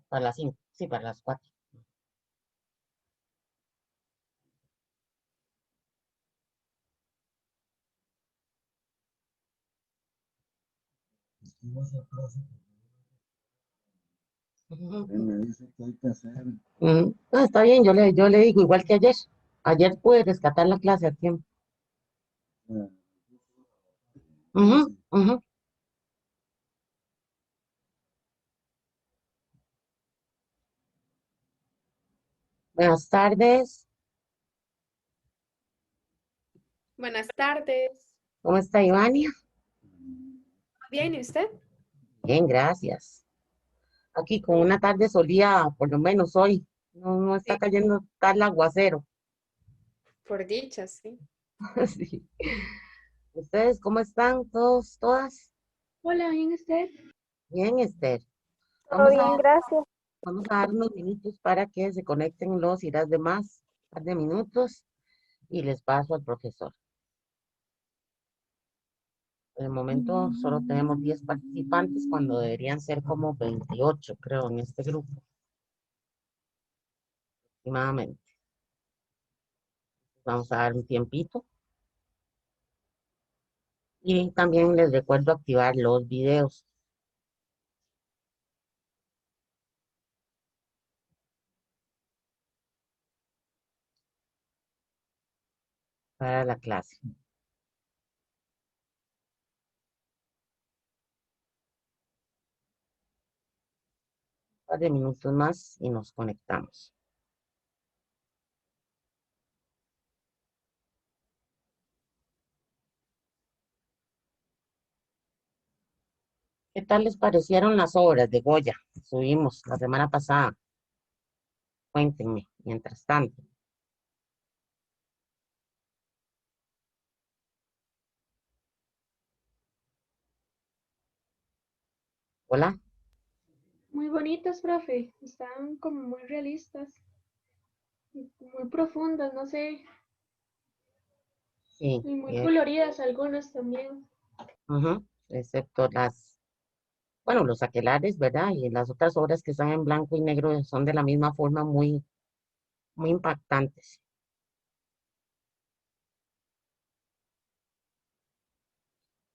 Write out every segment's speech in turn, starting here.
Para las 5, sí, para las 4. Me dice que hay que hacer. No, está bien, yo le digo, igual que ayer. Ayer pude rescatar la clase a tiempo. Ujú, ujú. Buenas tardes. Buenas tardes. ¿Cómo está Ivania? Bien, ¿y usted? Bien, gracias. Aquí con una tarde solía, por lo menos hoy. No está Sí, cayendo tal aguacero. por dicha, sí. Sí. ¿Ustedes cómo están? ¿Todos, todas? Hola, bien usted. Bien, Esther. Todo Vamos bien, a, gracias. vamos a dar unos minutos para que se conecten los y las demás. Un par de minutos y les paso al profesor. En el momento solo tenemos 10 participantes cuando deberían ser como 28, creo, en este grupo, aproximadamente. Vamos a dar un tiempito. Y también les recuerdo activar los videos para la clase. Un par de minutos más y nos conectamos. ¿Qué tal les parecieron las obras de Goya que subimos la semana pasada? Cuéntenme, mientras tanto. Hola. Muy bonitas, profe. Están como muy realistas, muy profundas, no sé, Sí, y muy coloridas algunas también. excepto bueno, los aquelares, ¿verdad? Y las otras obras que están en blanco y negro son de la misma forma muy, muy impactantes.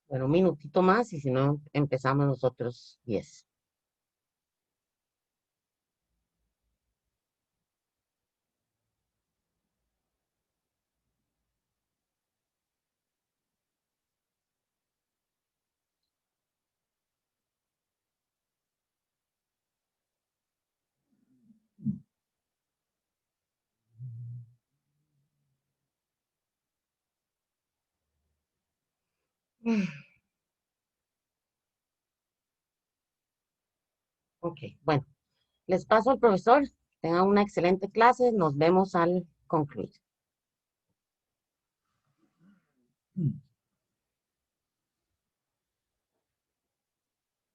Bueno, un minutito más y si no, empezamos los otros 10. Ok, bueno, les paso al profesor. Tengan una excelente clase. Nos vemos al concluir.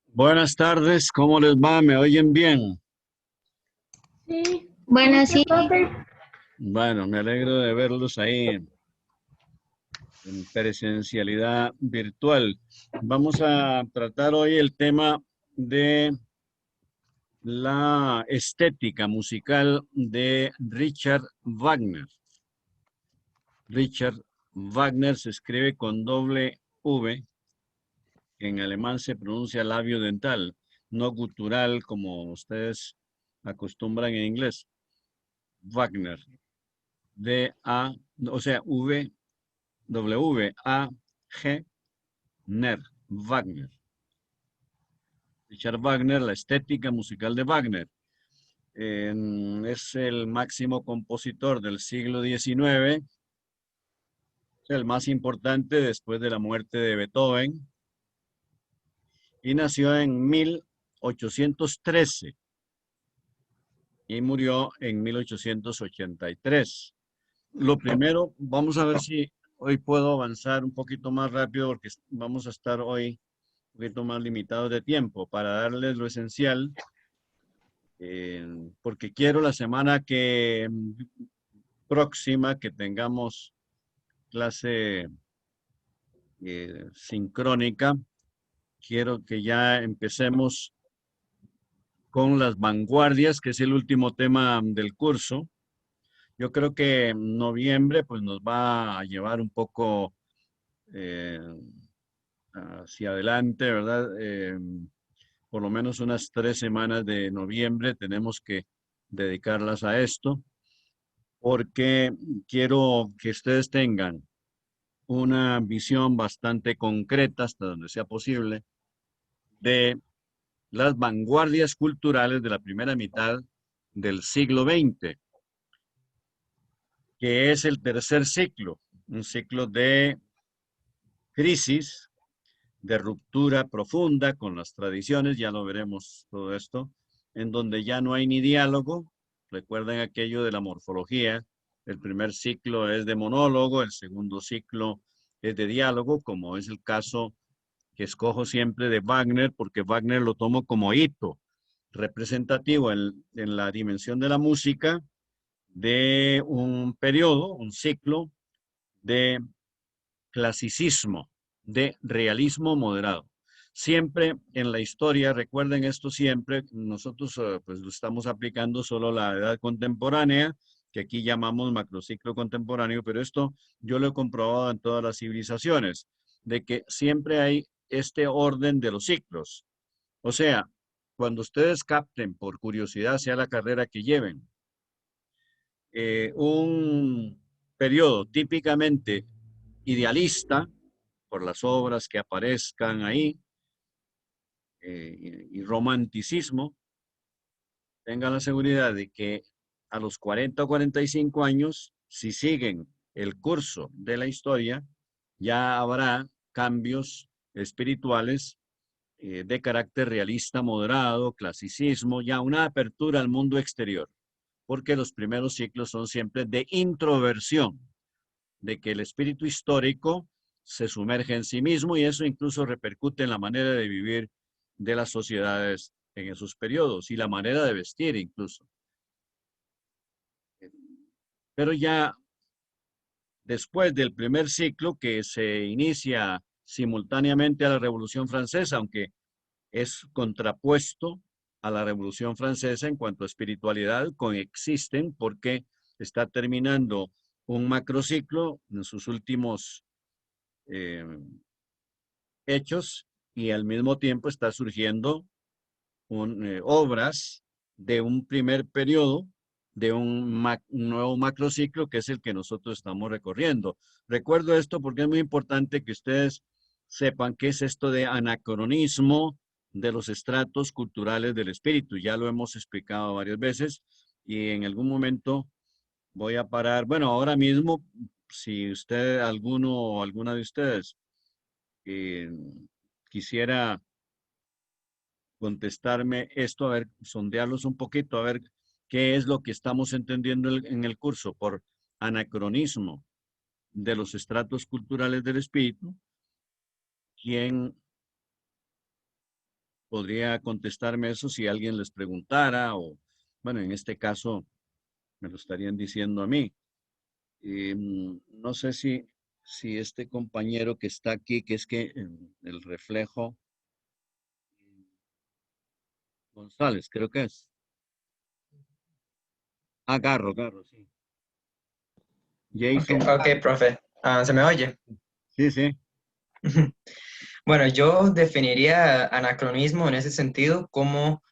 Buenas tardes, ¿cómo les va? ¿Me oyen bien? Sí, Bueno, usted, sí, profe. Bueno, me alegro de verlos ahí en presencialidad virtual. Vamos a tratar hoy el tema de la estética musical de Richard Wagner. Richard Wagner se escribe con doble V. En alemán se pronuncia labio dental, no gutural como ustedes acostumbran en inglés. Wagner. D-A, o sea, W-A-G, Ner, Wagner. Richard Wagner, la estética musical de Wagner. Es el máximo compositor del siglo XIX, el más importante después de la muerte de Beethoven, y nació en 1813 y murió en 1883. Lo primero, vamos a ver si hoy puedo avanzar un poquito más rápido porque vamos a estar hoy un poquito más limitados de tiempo para darles lo esencial, porque quiero la semana próxima que tengamos clase sincrónica. Quiero que ya empecemos con las vanguardias, que es el último tema del curso. Yo creo que noviembre pues nos va a llevar un poco hacia adelante, ¿verdad? Por lo menos unas 3 semanas de noviembre tenemos que dedicarlas a esto, porque quiero que ustedes tengan una visión bastante concreta, hasta donde sea posible, de las vanguardias culturales de la primera mitad del siglo XX, que es el tercer ciclo, un ciclo de crisis, de ruptura profunda con las tradiciones, ya lo veremos todo esto, en donde ya no hay ni diálogo. Recuerden aquello de la morfología, el primer ciclo es de monólogo, el segundo ciclo es de diálogo, como es el caso que escojo siempre de Wagner, porque Wagner lo tomo como hito representativo en la dimensión de la música de un periodo, un ciclo de clasicismo, de realismo moderado. Siempre en la historia, recuerden esto siempre, nosotros pues lo estamos aplicando solo a la edad contemporánea, que aquí llamamos macrociclo contemporáneo, pero esto yo lo he comprobado en todas las civilizaciones, de que siempre hay este orden de los ciclos. O sea, cuando ustedes capten por curiosidad, sea la carrera que lleven, un periodo típicamente idealista, por las obras que aparezcan ahí, y romanticismo, tengan la seguridad de que a los 40 o 45 años, si siguen el curso de la historia, ya habrá cambios espirituales de carácter realista moderado, clasicismo, ya una apertura al mundo exterior, porque los primeros ciclos son siempre de introversión, de que el espíritu histórico se sumerge en sí mismo y eso incluso repercute en la manera de vivir de las sociedades en esos periodos y la manera de vestir incluso. Pero ya después del primer ciclo, que se inicia simultáneamente a la Revolución Francesa, aunque es contrapuesto a la Revolución Francesa en cuanto a espiritualidad, coexisten porque está terminando un macrociclo en sus últimos hechos y al mismo tiempo está surgiendo obras de un primer periodo, de un nuevo macrociclo que es el que nosotros estamos recorriendo. Recuerdo esto porque es muy importante que ustedes sepan qué es esto de anacronismo de los estratos culturales del espíritu. Ya lo hemos explicado varias veces y en algún momento voy a parar. Bueno, ahora mismo, si usted, alguno o alguna de ustedes quisiera contestarme esto, a ver, sondearlos un poquito, a ver qué es lo que estamos entendiendo en el curso por anacronismo de los estratos culturales del espíritu. ¿Quién podría contestarme eso si alguien les preguntara? O, bueno, en este caso me lo estarían diciendo a mí. No sé si este compañero que está aquí, que es que el reflejo, González, creo que es. Ah, Garro, sí. Jason. Ok, profe. ¿Se me oye? Sí, sí. Bueno, yo definiría anacronismo en ese sentido como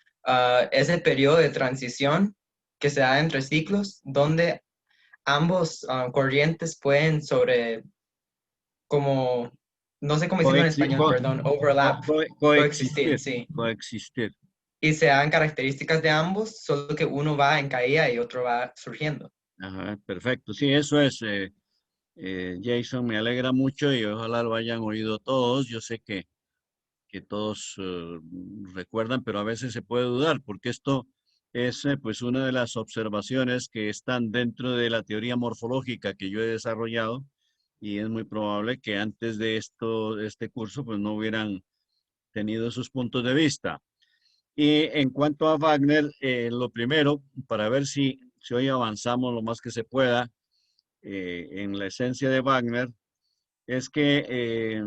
ese periodo de transición que se da entre ciclos donde ambos corrientes pueden como, no sé cómo decirlo en español, perdón, overlap, coexistir, sí. Coexistir. Y se dan características de ambos, solo que uno va en caída y otro va surgiendo. Ajá, perfecto. Sí, eso es, Jason, me alegra mucho y ojalá lo hayan oído todos. Yo sé que todos recuerdan, pero a veces se puede dudar, porque esto es pues una de las observaciones que están dentro de la teoría morfológica que yo he desarrollado y es muy probable que antes de este curso pues no hubieran tenido sus puntos de vista. Y en cuanto a Wagner, lo primero, para ver si hoy avanzamos lo más que se pueda en la esencia de Wagner, es que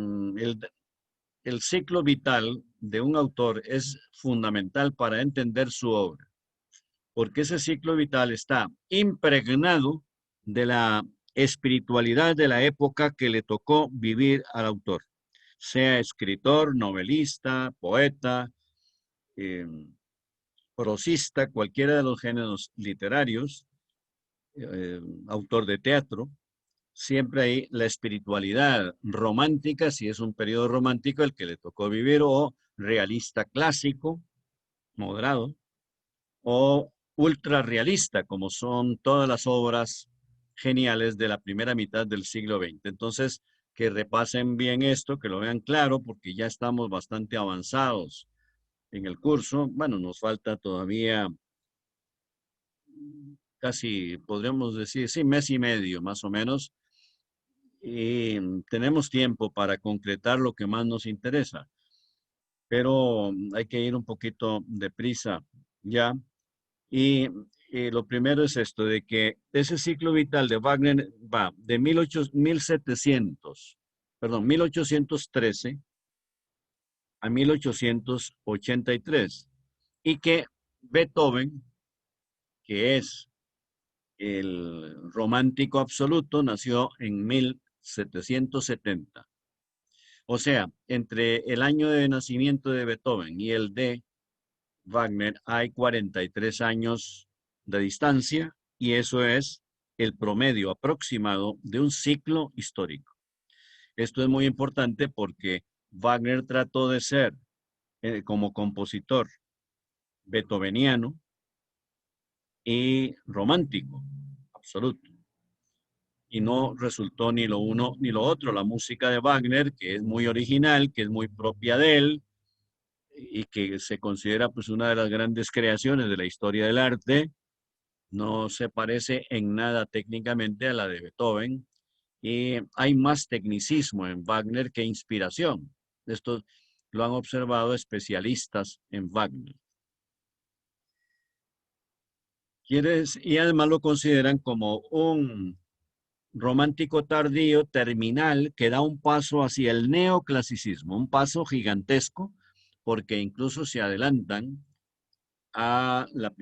el ciclo vital de un autor es fundamental para entender su obra, porque ese ciclo vital está impregnado de la espiritualidad de la época que le tocó vivir al autor, sea escritor, novelista, poeta, eh, prosista, cualquiera de los géneros literarios, autor de teatro. Siempre hay la espiritualidad romántica, si es un periodo romántico el que le tocó vivir, o realista clásico, moderado, o ultra realista, como son todas las obras geniales de la primera mitad del siglo XX. Entonces, que repasen bien esto, que lo vean claro, porque ya estamos bastante avanzados en el curso. Bueno, nos falta todavía casi, podríamos decir, sí, mes y medio más o menos, y tenemos tiempo para concretar lo que más nos interesa, pero hay que ir un poquito deprisa ya. Y lo primero es esto, de que ese ciclo vital de Wagner va de 1813 a 1883, y que Beethoven, que es el romántico absoluto, nació en 1770. O sea, entre el año de nacimiento de Beethoven y el de Wagner hay 43 años de distancia, y eso es el promedio aproximado de un ciclo histórico. Esto es muy importante porque Wagner trató de ser, como compositor, beethoveniano y romántico absoluto. Y no resultó ni lo uno ni lo otro. La música de Wagner, que es muy original, que es muy propia de él y que se considera pues una de las grandes creaciones de la historia del arte, no se parece en nada técnicamente a la de Beethoven, y hay más tecnicismo en Wagner que inspiración. Esto lo han observado especialistas en Wagner. Y además lo consideran como un romántico tardío terminal que da un paso hacia el neoclasicismo, un paso gigantesco, porque incluso se adelantan a la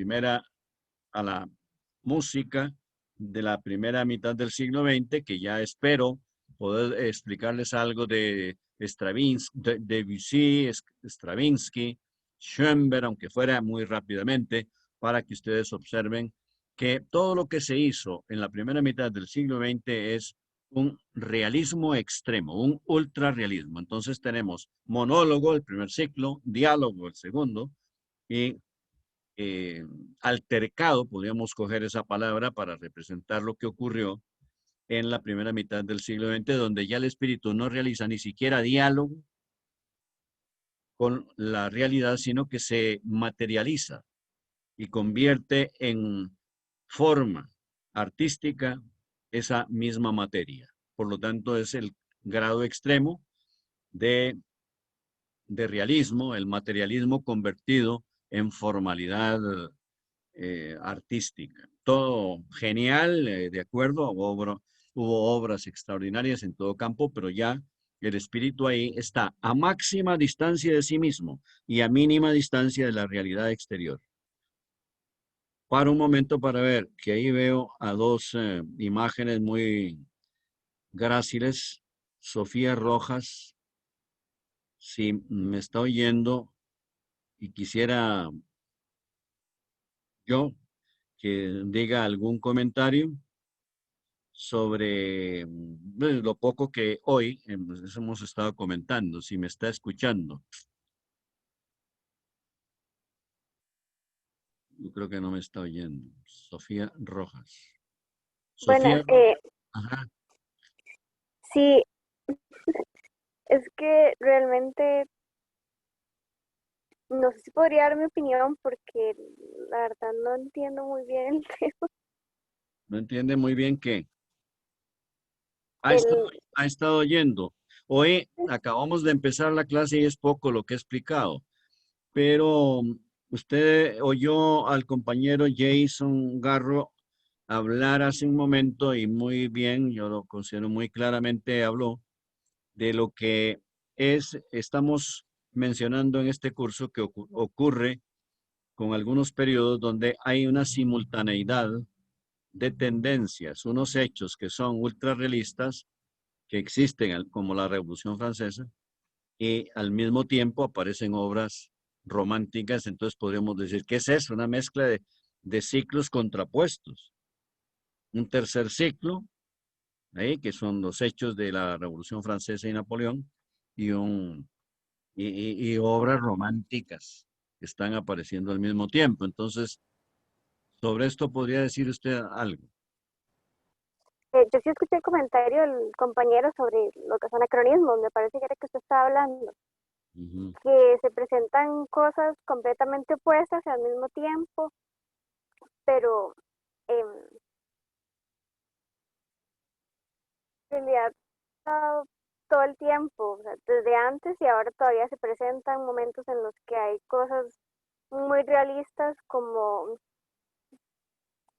música de la primera mitad del siglo XX, que ya espero poder explicarles algo de Stravinsky, de Debussy, Stravinsky, Schoenberg, aunque fuera muy rápidamente, para que ustedes observen que todo lo que se hizo en la primera mitad del siglo XX es un realismo extremo, un ultrarrealismo. Entonces tenemos monólogo, el primer ciclo, diálogo, el segundo, y altercado, podríamos coger esa palabra para representar lo que ocurrió en la primera mitad del siglo XX, donde ya el espíritu no realiza ni siquiera diálogo con la realidad, sino que se materializa y convierte en forma artística esa misma materia. Por lo tanto, es el grado extremo de realismo, el materialismo convertido en formalidad artística. Todo genial, de acuerdo, hubo obras extraordinarias en todo campo, pero ya el espíritu ahí está a máxima distancia de sí mismo y a mínima distancia de la realidad exterior. Para un momento para ver que ahí veo a dos imágenes muy gráciles. Sofía Rojas, si me está oyendo y quisiera yo que diga algún comentario sobre lo poco que hoy hemos estado comentando, si me está escuchando. Yo creo que no me está oyendo. Sofía Rojas. Bueno, Sofía, ajá. sí, es que realmente no sé si podría dar mi opinión porque la verdad no entiendo muy bien el tema. No entiende muy bien qué. El, Ha estado oyendo. Hoy acabamos de empezar la clase y es poco lo que he explicado, pero usted oyó al compañero Jason Garro hablar hace un momento y muy bien, yo lo considero muy claramente habló, de lo que estamos mencionando en este curso que ocurre con algunos periodos donde hay una simultaneidad de tendencias, unos hechos que son ultrarrealistas, que existen como la Revolución Francesa, y al mismo tiempo aparecen obras románticas. Entonces podríamos decir, ¿qué es eso? Una mezcla de ciclos contrapuestos. Un tercer ciclo, que son los hechos de la Revolución Francesa y Napoleón, y, y obras románticas que están apareciendo al mismo tiempo. Entonces, sobre esto podría decir usted algo. Yo sí escuché el comentario del compañero sobre lo que son anacronismos, me parece que era que usted estaba hablando, Ujú. que se presentan cosas completamente opuestas al mismo tiempo, pero en realidad todo el tiempo, o sea, desde antes y ahora todavía se presentan momentos en los que hay cosas muy realistas como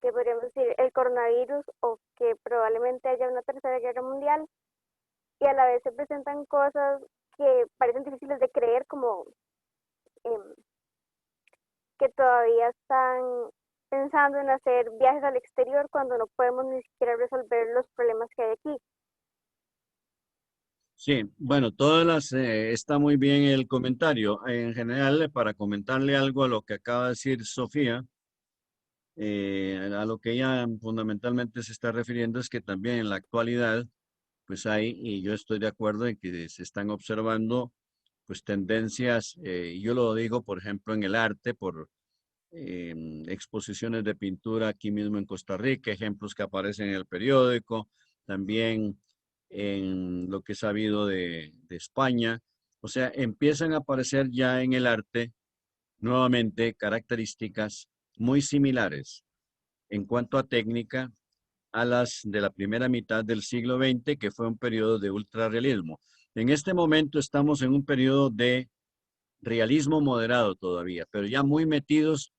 que podríamos decir el coronavirus o que probablemente haya una tercera guerra mundial y a la vez se presentan cosas que parecen difíciles de creer como eh, que todavía están pensando en hacer viajes al exterior cuando no podemos ni siquiera resolver los problemas que hay aquí. Sí, bueno, está muy bien el comentario. En general, para comentarle algo a lo que acaba de decir Sofía, a lo que ella fundamentalmente se está refiriendo es que también en la actualidad, pues hay, y yo estoy de acuerdo en que se están observando, pues tendencias, yo lo digo, por ejemplo, en el arte, por exposiciones de pintura aquí mismo en Costa Rica, ejemplos que aparecen en el periódico, también en lo que he sabido de España. O sea, empiezan a aparecer ya en el arte nuevamente características muy similares en cuanto a técnica a las de la primera mitad del siglo XX, que fue un periodo de ultrarrealismo. En este momento estamos en un periodo de realismo moderado todavía, pero ya muy metidos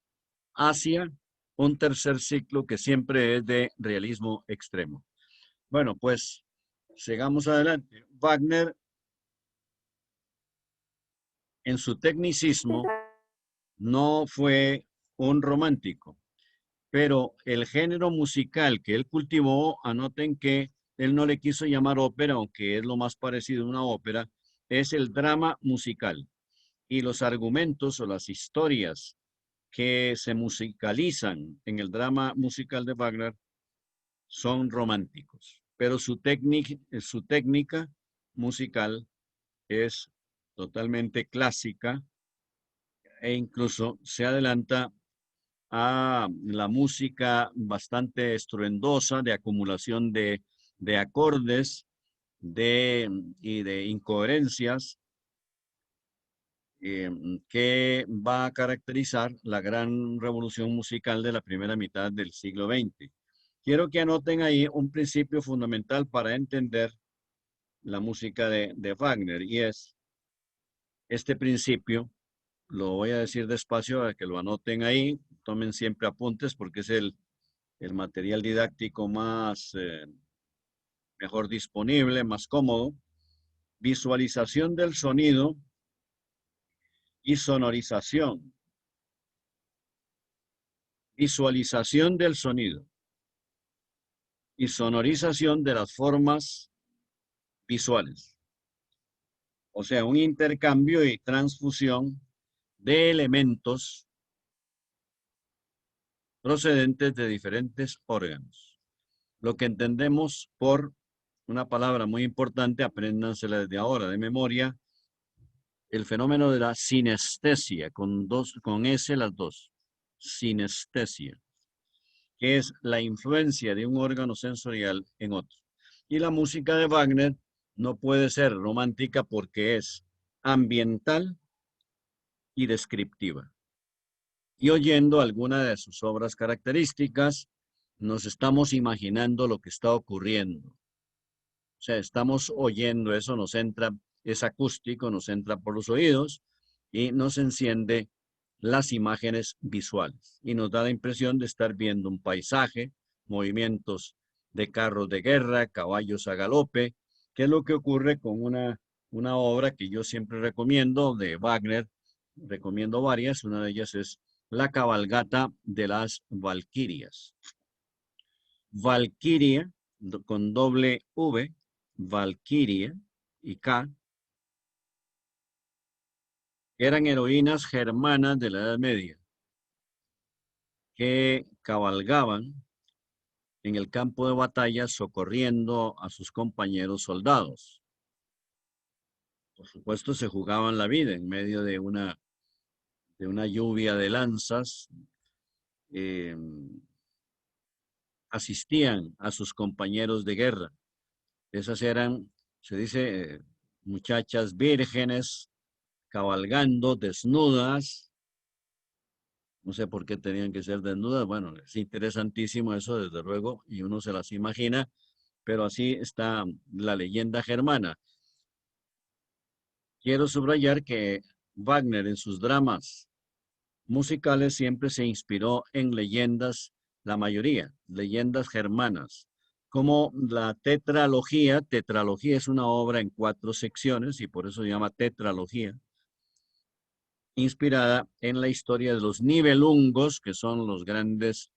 hacia un tercer ciclo que siempre es de realismo extremo. Bueno, pues sigamos adelante. Wagner, en su tecnicismo, no fue un romántico, pero el género musical que él cultivó, anoten que él no le quiso llamar ópera, aunque es lo más parecido a una ópera, es el drama musical. Y los argumentos o las historias que se musicalizan en el drama musical de Wagner son románticos, pero su técnica musical es totalmente clásica e incluso se adelanta a la música bastante estruendosa de acumulación de acordes y de incoherencias que va a caracterizar la gran revolución musical de la primera mitad del siglo XX. Quiero que anoten ahí un principio fundamental para entender la música de Wagner, y es este principio. Lo voy a decir despacio para que lo anoten ahí, tomen siempre apuntes porque es el material didáctico más mejor disponible, más cómodo. Visualización del sonido y sonorización. Visualización del sonido y sonorización de las formas visuales. O sea, un intercambio y transfusión de elementos procedentes de diferentes órganos. Lo que entendemos por una palabra muy importante, apréndansela desde ahora de memoria, el fenómeno de la sinestesia, con S las dos, sinestesia, que es la influencia de un órgano sensorial en otro. Y la música de Wagner no puede ser romántica porque es ambiental y descriptiva. Y oyendo alguna de sus obras características, nos estamos imaginando lo que está ocurriendo. O sea, estamos oyendo eso, nos entra, es acústico, nos entra por los oídos y nos enciende las imágenes visuales. Y nos da la impresión de estar viendo un paisaje, movimientos de carros de guerra, caballos a galope, ¿Qué es lo que ocurre con una obra que yo siempre recomiendo de Wagner? Recomiendo varias. Una de ellas es La cabalgata de las Valquirias. Valquiria, con doble V, Valquiria y K, eran heroínas germanas de la Edad Media que cabalgaban en el campo de batalla socorriendo a sus compañeros soldados. Por supuesto, se jugaban la vida en medio de una lluvia de lanzas. Asistían a sus compañeros de guerra. Esas eran, se dice, muchachas vírgenes cabalgando desnudas. No sé por qué tenían que ser desnudas. Bueno, es interesantísimo eso, desde luego, y uno se las imagina, pero así está la leyenda germana. Quiero subrayar que Wagner en sus dramas musicales siempre se inspiró en leyendas, la mayoría, leyendas germanas, como la tetralogía. Tetralogía es una obra en 4 secciones y por eso se llama tetralogía, inspirada en la historia de los Nibelungos, que son los grandes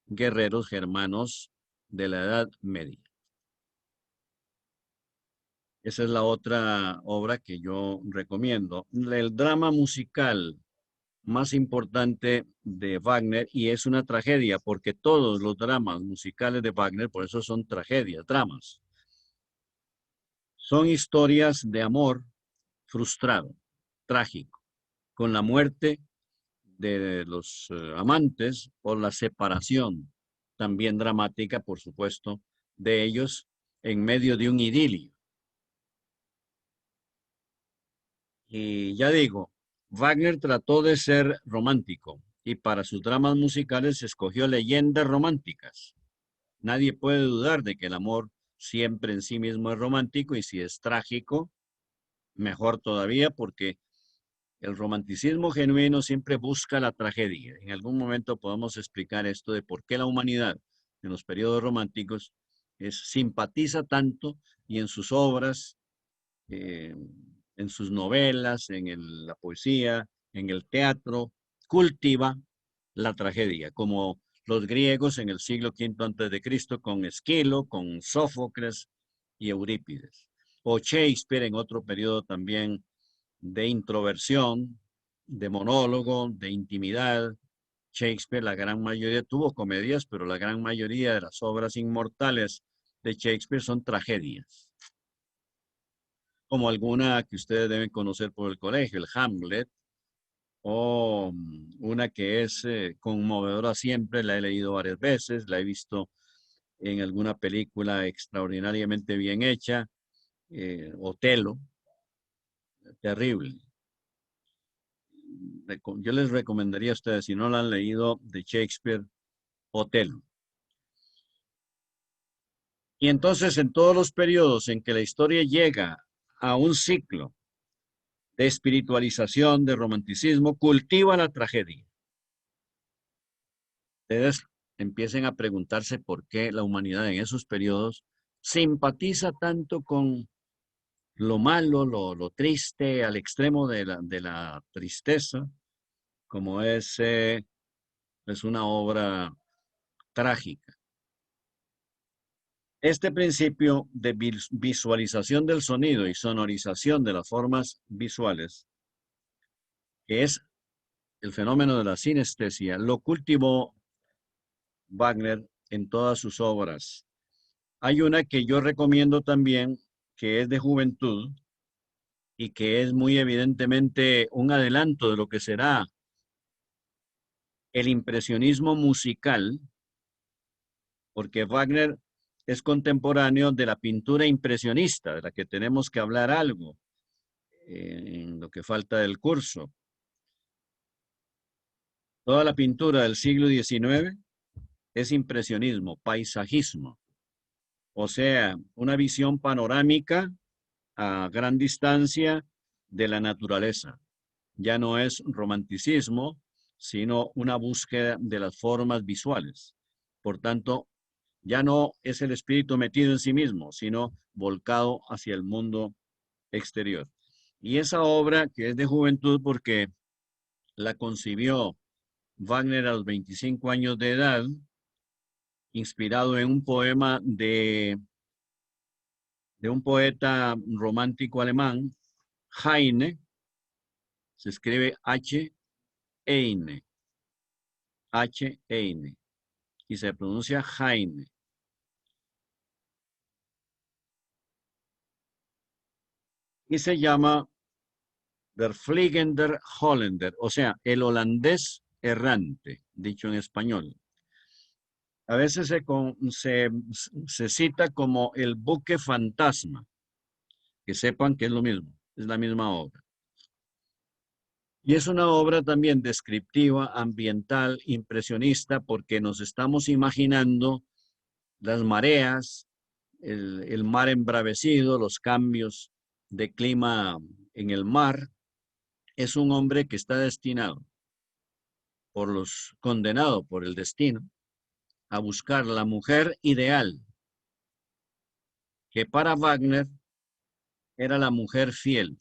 guerreros germanos de la Edad Media. Esa es la otra obra que yo recomiendo. El drama musical más importante de Wagner, y es una tragedia, porque todos los dramas musicales de Wagner, por eso son tragedias, dramas, son historias de amor frustrado, trágico, con la muerte de los amantes o la separación, también dramática, por supuesto, de ellos en medio de un idilio. Y ya digo, Wagner trató de ser romántico y para sus dramas musicales escogió leyendas románticas. Nadie puede dudar de que el amor siempre en sí mismo es romántico y si es trágico, mejor todavía, porque el romanticismo genuino siempre busca la tragedia. En algún momento podemos explicar esto de por qué la humanidad en los periodos románticos simpatiza tanto y en sus obras, en sus novelas, la poesía, en el teatro, cultiva la tragedia, como los griegos en el siglo V antes de Cristo con Esquilo, con Sófocles y Eurípides. O Shakespeare en otro periodo también de introversión, de monólogo, de intimidad. Shakespeare, la gran mayoría, tuvo comedias, pero la gran mayoría de las obras inmortales de Shakespeare son tragedias. Como alguna que ustedes deben conocer por el colegio, el Hamlet, o una que es conmovedora siempre, la he leído varias veces, la he visto en alguna película extraordinariamente bien hecha, Otelo, terrible. Yo les recomendaría a ustedes, si no la han leído, de Shakespeare, Otelo. Y entonces en todos los periodos en que la historia llega a un ciclo de espiritualización, de romanticismo, cultiva la tragedia. Ustedes empiecen a preguntarse por qué la humanidad en esos periodos simpatiza tanto con lo malo, lo triste, al extremo de la tristeza, como es una obra trágica. Este principio de visualización del sonido y sonorización de las formas visuales, que es el fenómeno de la sinestesia, lo cultivó Wagner en todas sus obras. Hay una que yo recomiendo también, que es de juventud y que es muy evidentemente un adelanto de lo que será el impresionismo musical, porque Wagner es contemporáneo de la pintura impresionista, de la que tenemos que hablar algo en lo que falta del curso. Toda la pintura del siglo XIX es impresionismo, paisajismo, o sea, una visión panorámica a gran distancia de la naturaleza. Ya no es romanticismo, sino una búsqueda de las formas visuales. Por tanto, Ya no es el espíritu metido en sí mismo, sino volcado hacia el mundo exterior. Y esa obra, que es de juventud porque la concibió Wagner a los 25 años de edad, inspirado en un poema de un poeta romántico alemán, Heine, se escribe H-Eine, H-Eine, y se pronuncia Heine. Y se llama Der Fliegender Holländer, o sea, el holandés errante, dicho en español. A veces se cita como el buque fantasma, que sepan que es lo mismo, es la misma obra. Y es una obra también descriptiva, ambiental, impresionista, porque nos estamos imaginando las mareas, el mar embravecido, los cambios de clima en el mar. Es un hombre que está destinado condenado por el destino a buscar la mujer ideal, que para Wagner era la mujer fiel.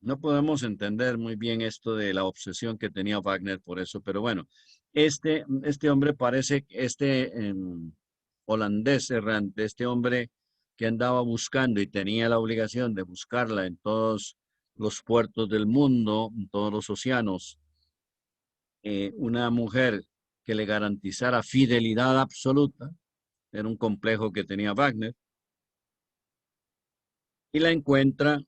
No podemos entender muy bien esto de la obsesión que tenía Wagner por eso, pero bueno, este hombre parece, holandés errante, este hombre que andaba buscando y tenía la obligación de buscarla en todos los puertos del mundo, en todos los océanos, una mujer que le garantizara fidelidad absoluta, era un complejo que tenía Wagner, y la encuentra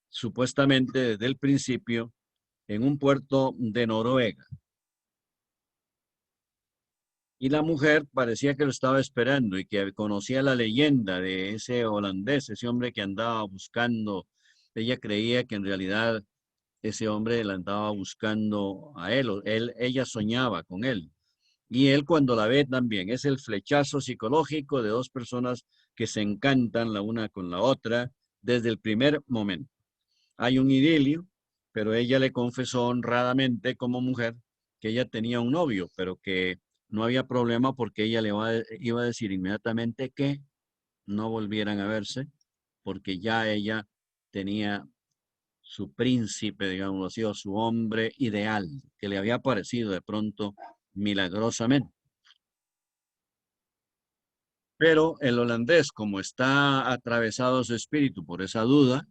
supuestamente desde el principio en un puerto de Noruega. Y la mujer parecía que lo estaba esperando y que conocía la leyenda de ese holandés, ese hombre que andaba buscando. Ella creía que en realidad ese hombre la andaba buscando a él, ella soñaba con él. Y él cuando la ve también, es el flechazo psicológico de dos personas que se encantan la una con la otra desde el primer momento. Hay un idilio, pero ella le confesó honradamente como mujer que ella tenía un novio, pero que no había problema porque ella iba a decir inmediatamente que no volvieran a verse, porque ya ella tenía su príncipe, digamos así, o su hombre ideal, que le había aparecido de pronto milagrosamente. Pero el holandés, como está atravesado su espíritu por esa duda,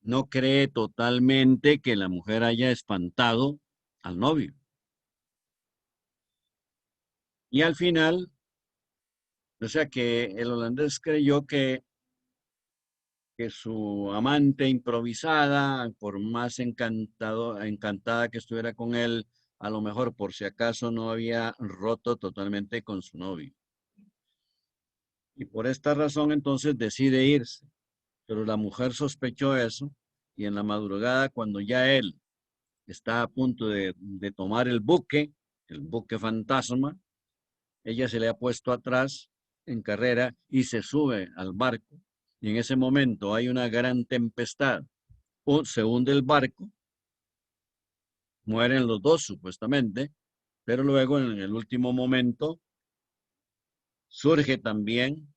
no cree totalmente que la mujer haya espantado al novio. Y al final, o sea que el holandés creyó que su amante improvisada, por más encantada que estuviera con él, a lo mejor por si acaso no había roto totalmente con su novio. Y por esta razón entonces decide irse. Pero la mujer sospechó eso y en la madrugada, cuando ya él está a punto de tomar el buque fantasma, ella se le ha puesto atrás en carrera y se sube al barco. Y en ese momento hay una gran tempestad. Se hunde el barco, mueren los dos supuestamente, pero luego en el último momento surge también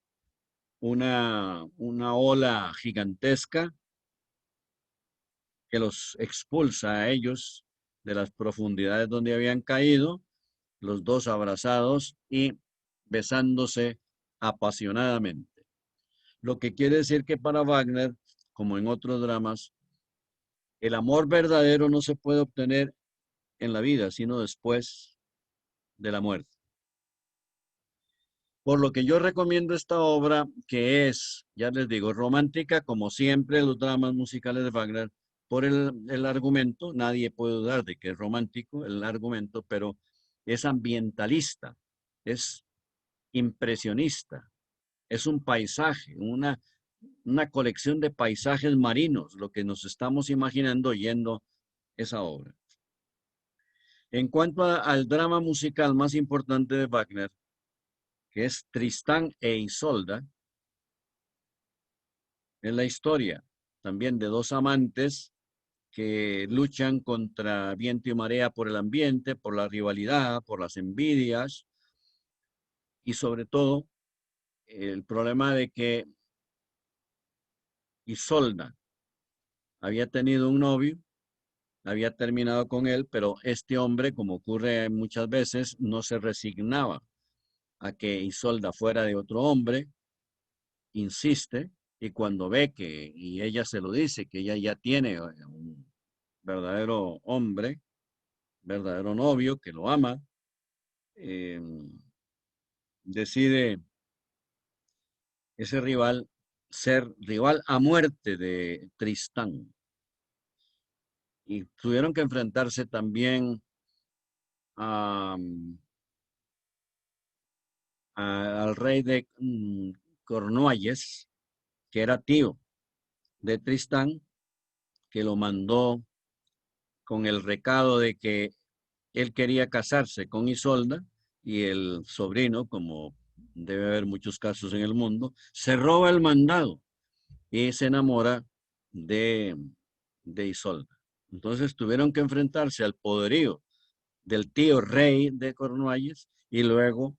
una ola gigantesca que los expulsa a ellos de las profundidades donde habían caído, los dos abrazados y besándose apasionadamente. Lo que quiere decir que para Wagner, como en otros dramas, el amor verdadero no se puede obtener en la vida, sino después de la muerte. Por lo que yo recomiendo esta obra, que es, ya les digo, romántica, como siempre los dramas musicales de Wagner, por el argumento. Nadie puede dudar de que es romántico el argumento, pero es ambientalista, es impresionista, es un paisaje, una colección de paisajes marinos, lo que nos estamos imaginando oyendo esa obra. En cuanto al drama musical más importante de Wagner, que es Tristán e Isolda, es la historia también de dos amantes que luchan contra viento y marea por el ambiente, por la rivalidad, por las envidias y sobre todo el problema de que Isolda había tenido un novio, había terminado con él, pero este hombre, como ocurre muchas veces, no se resignaba a que Isolda fuera de otro hombre, insiste, y cuando ve que, y ella se lo dice, que ella ya tiene un verdadero hombre, verdadero novio, que lo ama, eh, decide ese rival ser rival a muerte de Tristán. Y tuvieron que enfrentarse también a, al rey de Cornualles, que era tío de Tristán, que lo mandó con el recado de que él quería casarse con Isolda y el sobrino, como debe haber muchos casos en el mundo, se roba el mandado y se enamora de Isolda. Entonces tuvieron que enfrentarse al poderío del tío rey de Cornualles y luego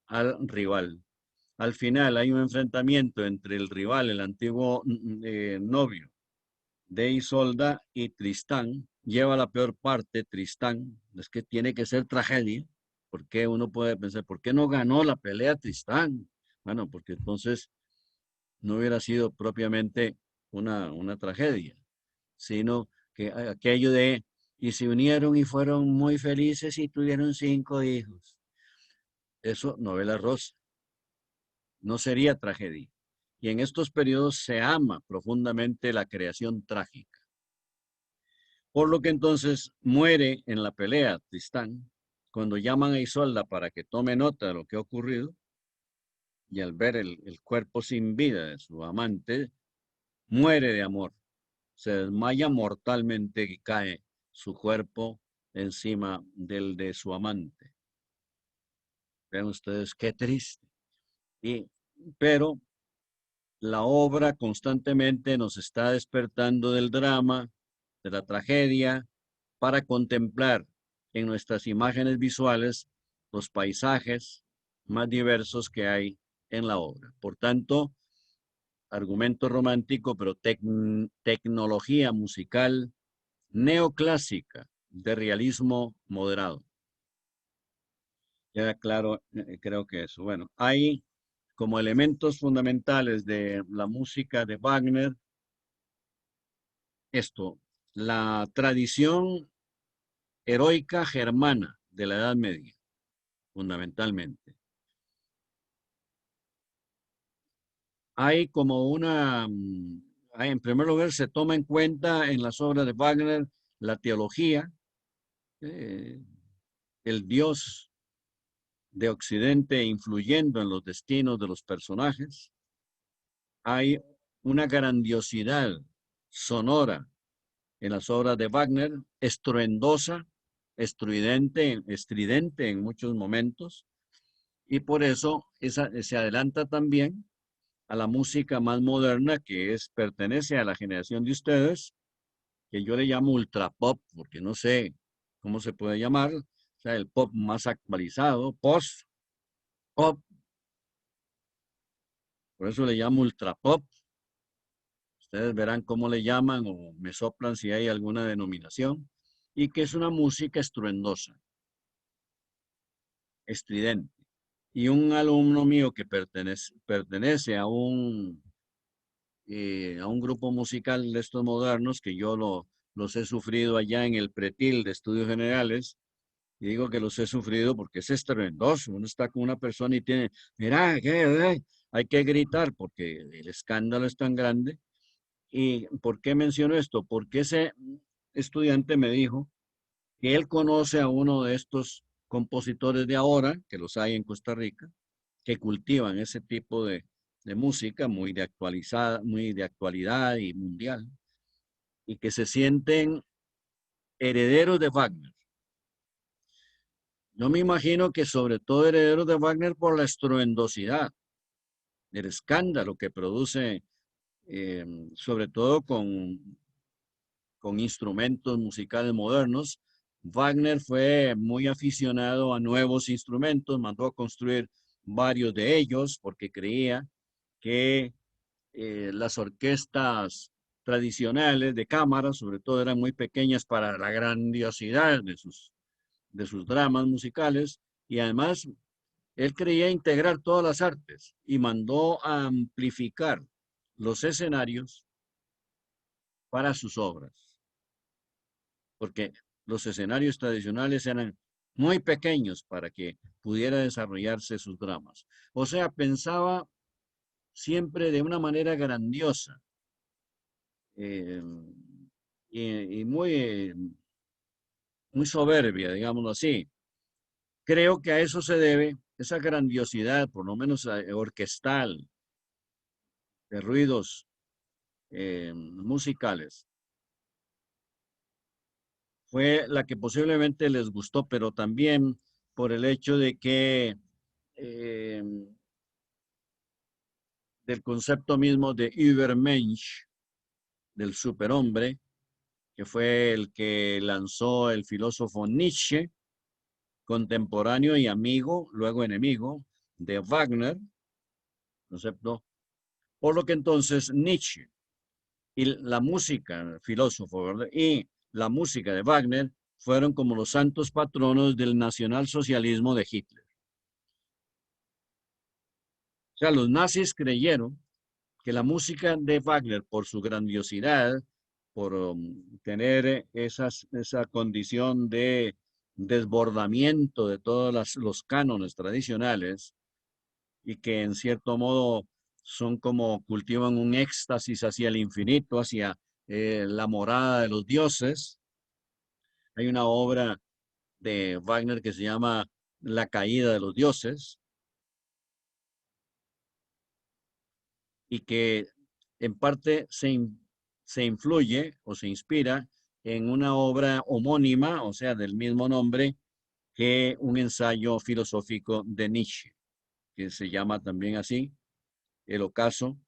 al rival. Al final hay un enfrentamiento entre el rival, el antiguo novio de Isolda, y Tristán. Lleva la peor parte Tristán. Es que tiene que ser tragedia, porque uno puede pensar, ¿por qué no ganó la pelea Tristán? Bueno, porque entonces no hubiera sido propiamente una tragedia, sino que aquello de, y se unieron y fueron muy felices y tuvieron 5 hijos. Eso, novela rosa. No sería tragedia. Y en estos periodos se ama profundamente la creación trágica. Por lo que entonces muere en la pelea Tristán, cuando llaman a Isolda para que tome nota de lo que ha ocurrido, y al ver el cuerpo sin vida de su amante, muere de amor. Se desmaya mortalmente y cae su cuerpo encima del de su amante. Vean ustedes qué triste. Pero la obra constantemente nos está despertando del drama, de la tragedia, para contemplar en nuestras imágenes visuales los paisajes más diversos que hay en la obra. Por tanto, argumento romántico, pero tecnología musical neoclásica de realismo moderado. Queda claro, creo que eso. Bueno, hay como elementos fundamentales de la música de Wagner esto, la tradición heroica germana de la Edad Media, fundamentalmente. Hay como en primer lugar se toma en cuenta en las obras de Wagner la teología, el Dios de Occidente influyendo en los destinos de los personajes. Hay una grandiosidad sonora en las obras de Wagner, estruendosa, estridente en muchos momentos, y por eso se adelanta también a la música más moderna que pertenece a la generación de ustedes, que yo le llamo ultra pop, porque no sé cómo se puede llamar, o sea, el pop más actualizado, post pop, por eso le llamo ultra pop. Ustedes verán cómo le llaman o me soplan si hay alguna denominación, y que es una música estruendosa, estridente. Y un alumno mío que pertenece a un grupo musical de estos modernos, que yo los he sufrido allá en el pretil de estudios generales, y digo que los he sufrido porque es estruendoso. Uno está con una persona y tiene, mira, hay que gritar porque el escándalo es tan grande. ¿Y por qué menciono esto? Porque ese estudiante me dijo que él conoce a uno de estos compositores de ahora, que los hay en Costa Rica, que cultivan ese tipo de música muy de actualidad y mundial, y que se sienten herederos de Wagner. Yo me imagino que sobre todo herederos de Wagner por la estruendosidad, el escándalo que produce, sobre todo con con instrumentos musicales modernos. Wagner fue muy aficionado a nuevos instrumentos, mandó a construir varios de ellos porque creía que las orquestas tradicionales de cámara, sobre todo, eran muy pequeñas para la grandiosidad de sus dramas musicales, y además él creía integrar todas las artes y mandó a amplificar los escenarios para sus obras, porque los escenarios tradicionales eran muy pequeños para que pudiera desarrollarse sus dramas. O sea, pensaba siempre de una manera grandiosa eh, y muy soberbia, digámoslo así. Creo que a eso se debe esa grandiosidad, por lo menos orquestal, de ruidos musicales. Fue la que posiblemente les gustó, pero también por el hecho de que del concepto mismo de Übermensch, del superhombre, que fue el que lanzó el filósofo Nietzsche, contemporáneo y amigo, luego enemigo, de Wagner, concepto, por lo que entonces Nietzsche y la música, el filósofo, ¿verdad? Y la música de Wagner fueron como los santos patronos del nacionalsocialismo de Hitler. O sea, los nazis creyeron que la música de Wagner, por su grandiosidad, por tener esa condición de desbordamiento de todos los cánones tradicionales, y que en cierto modo son como cultivan un éxtasis hacia el infinito, hacia la morada de los dioses. Hay una obra de Wagner que se llama La caída de los dioses, y que en parte se influye o se inspira en una obra homónima, o sea, del mismo nombre, que un ensayo filosófico de Nietzsche, que se llama también así, El ocaso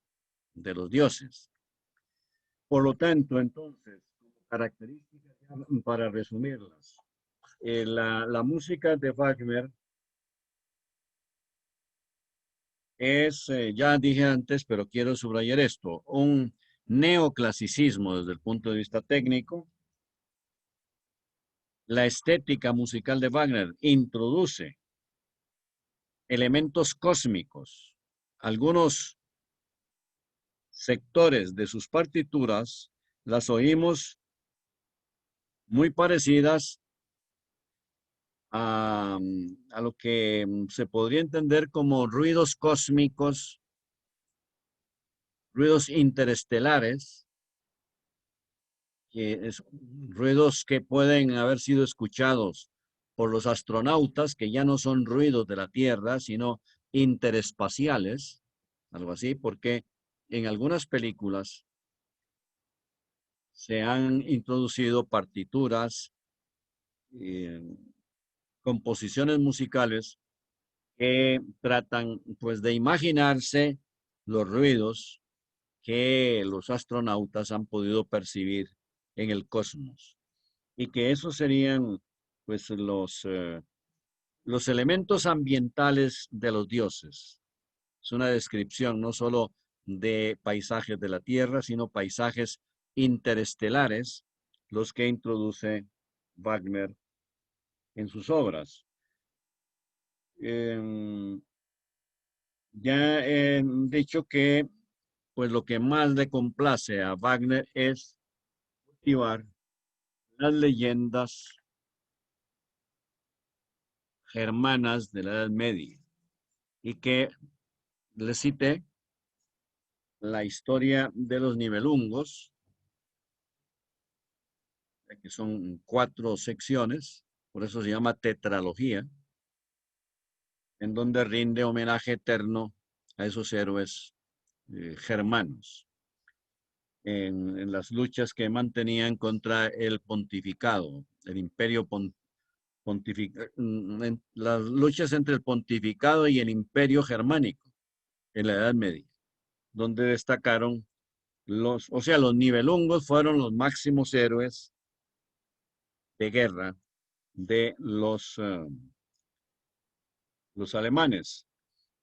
de los dioses. Por lo tanto, entonces, como características, para resumirlas, la música de Wagner es, ya dije antes, pero quiero subrayar esto, un neoclasicismo desde el punto de vista técnico. La estética musical de Wagner introduce elementos cósmicos. Algunos sectores de sus partituras las oímos muy parecidas a lo que se podría entender como ruidos cósmicos, ruidos interestelares, ruidos que pueden haber sido escuchados por los astronautas, que ya no son ruidos de la Tierra, sino interespaciales, algo así, porque en algunas películas se han introducido partituras, composiciones musicales que tratan pues de imaginarse los ruidos que los astronautas han podido percibir en el cosmos, y que esos serían pues los elementos ambientales de los dioses. Es una descripción no solo de paisajes de la Tierra, sino paisajes interestelares, los que introduce Wagner en sus obras. Ya he dicho que pues lo que más le complace a Wagner es cultivar las leyendas germanas de la Edad Media, y que le cité la historia de los Nibelungos, que son 4 secciones, por eso se llama tetralogía, en donde rinde homenaje eterno a esos héroes germanos en las luchas que mantenían contra el pontificado, el imperio pontificado, en las luchas entre el pontificado y el imperio germánico en la Edad Media, donde destacaron o sea, los Nibelungos fueron los máximos héroes de guerra de los alemanes.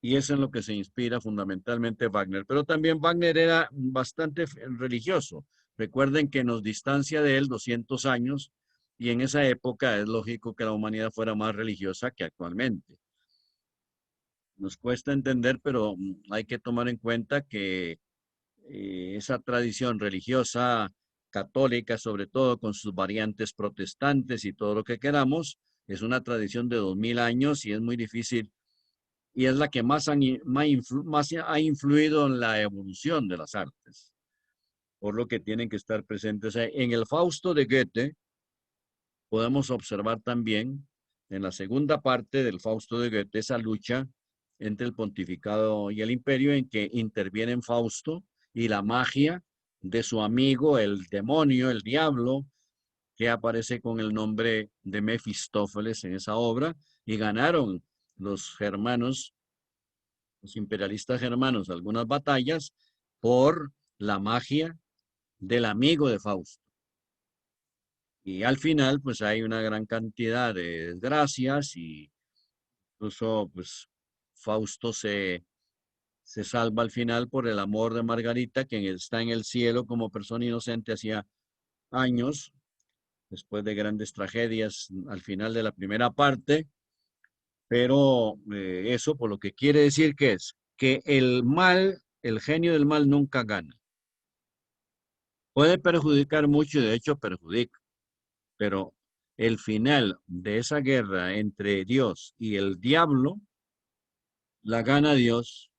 Y es en lo que se inspira fundamentalmente Wagner. Pero también Wagner era bastante religioso. Recuerden que nos distancia de él 200 años y en esa época es lógico que la humanidad fuera más religiosa que actualmente. Nos cuesta entender, pero hay que tomar en cuenta que esa tradición religiosa católica, sobre todo con sus variantes protestantes y todo lo que queramos, es una tradición de 2000 años y es muy difícil y es la que más ha influido en la evolución de las artes, por lo que tienen que estar presentes. En el Fausto de Goethe podemos observar también en la segunda parte del Fausto de Goethe esa lucha entre el pontificado y el imperio en que intervienen Fausto y la magia de su amigo, el demonio, el diablo, que aparece con el nombre de Mefistófeles en esa obra, y ganaron los germanos, los imperialistas germanos, algunas batallas por la magia del amigo de Fausto. Y al final, pues hay una gran cantidad de desgracias y incluso, pues, Fausto se salva al final por el amor de Margarita, quien está en el cielo como persona inocente hacía años, después de grandes tragedias al final de la primera parte. Pero eso por lo que quiere decir que es que el mal, el genio del mal nunca gana. Puede perjudicar mucho y de hecho perjudica, pero el final de esa guerra entre Dios y el diablo la gana Dios,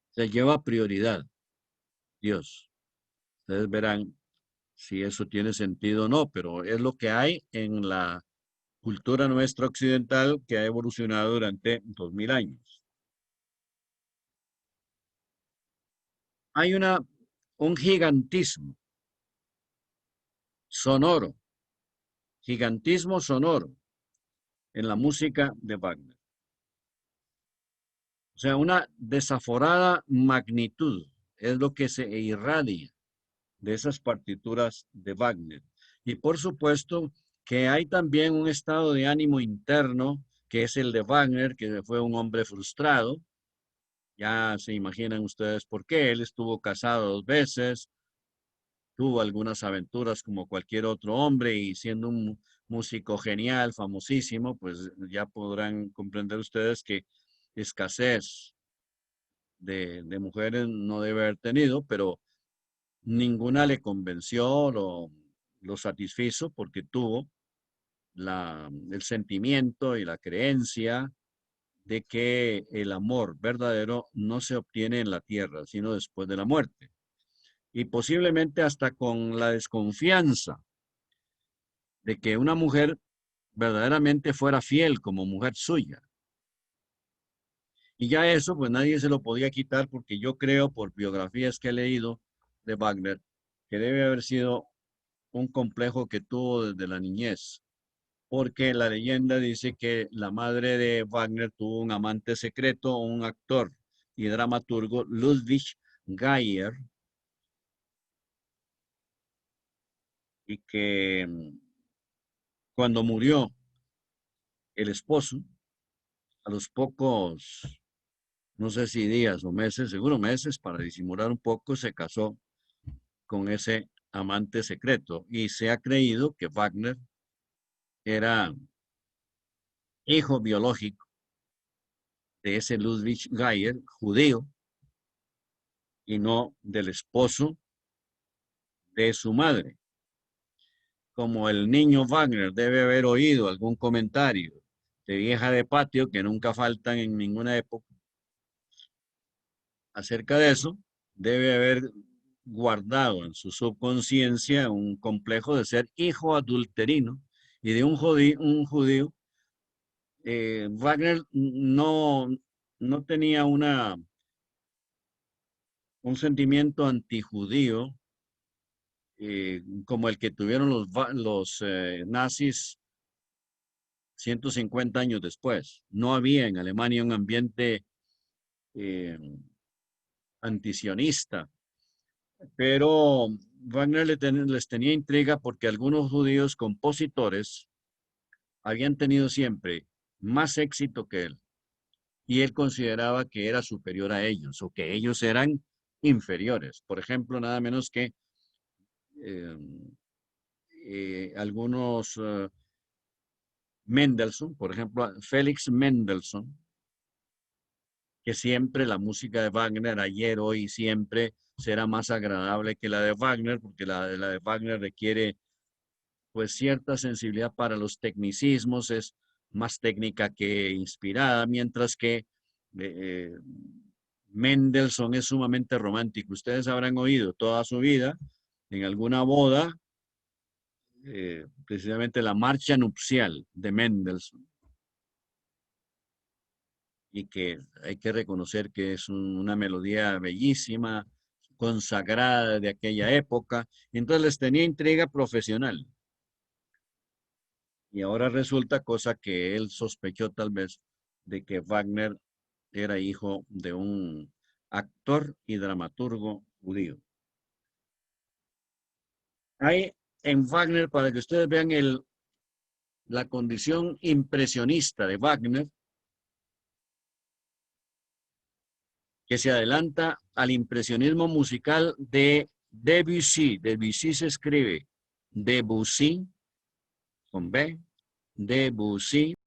se lleva prioridad Dios. Ustedes verán si eso tiene sentido o no, pero es lo que hay en la cultura nuestra occidental que ha evolucionado durante 2000 años. Hay un gigantismo sonoro, gigantismo sonoro en la música de Wagner. O sea, una desaforada magnitud es lo que se irradia de esas partituras de Wagner. Y por supuesto que hay también un estado de ánimo interno que es el de Wagner, que fue un hombre frustrado. Ya se imaginan ustedes por qué. Él estuvo casado 2 veces, tuvo algunas aventuras como cualquier otro hombre y siendo un músico genial, famosísimo, pues ya podrán comprender ustedes que escasez de mujeres no debe haber tenido, pero ninguna le convenció, lo satisfizo porque tuvo el sentimiento y la creencia de que el amor verdadero no se obtiene en la tierra, sino después de la muerte. Y posiblemente hasta con la desconfianza de que una mujer verdaderamente fuera fiel como mujer suya. Y ya eso, pues nadie se lo podía quitar porque yo creo, por biografías que he leído de Wagner, que debe haber sido un complejo que tuvo desde la niñez, porque la leyenda dice que la madre de Wagner tuvo un amante secreto, un actor y dramaturgo, Ludwig Geyer, y que cuando murió el esposo, a los pocos, no sé si días o meses, seguro meses, para disimular un poco, se casó con ese amante secreto y se ha creído que Wagner era hijo biológico de ese Ludwig Geyer, judío, y no del esposo de su madre. Como el niño Wagner debe haber oído algún comentario de vieja de patio que nunca faltan en ninguna época acerca de eso, debe haber guardado en su subconsciencia un complejo de ser hijo adulterino y de un judío. Wagner no tenía un sentimiento antijudío como el que tuvieron los nazis 150 años después. No había en Alemania un ambiente antisionista Pero Wagner les tenía intriga porque algunos judíos compositores habían tenido siempre más éxito que él. Y él consideraba que era superior a ellos o que ellos eran inferiores. Por ejemplo, nada menos que eh, algunos Mendelssohn, por ejemplo, Félix Mendelssohn, que siempre la música de Wagner, ayer, hoy, siempre será más agradable que la de Wagner, porque la de Wagner requiere pues cierta sensibilidad para los tecnicismos, es más técnica que inspirada, mientras que eh, Mendelssohn es sumamente romántico. Ustedes habrán oído toda su vida en alguna boda, precisamente la marcha nupcial de Mendelssohn, y que hay que reconocer que es una melodía bellísima, consagrada de aquella época. Entonces les tenía intriga profesional. Y ahora resulta, cosa que él sospechó tal vez, de que Wagner era hijo de un actor y dramaturgo judío. Hay en Wagner, para que ustedes vean la condición impresionista de Wagner, que se adelanta al impresionismo musical de Debussy. Debussy se escribe Debussy, con B, Debussy.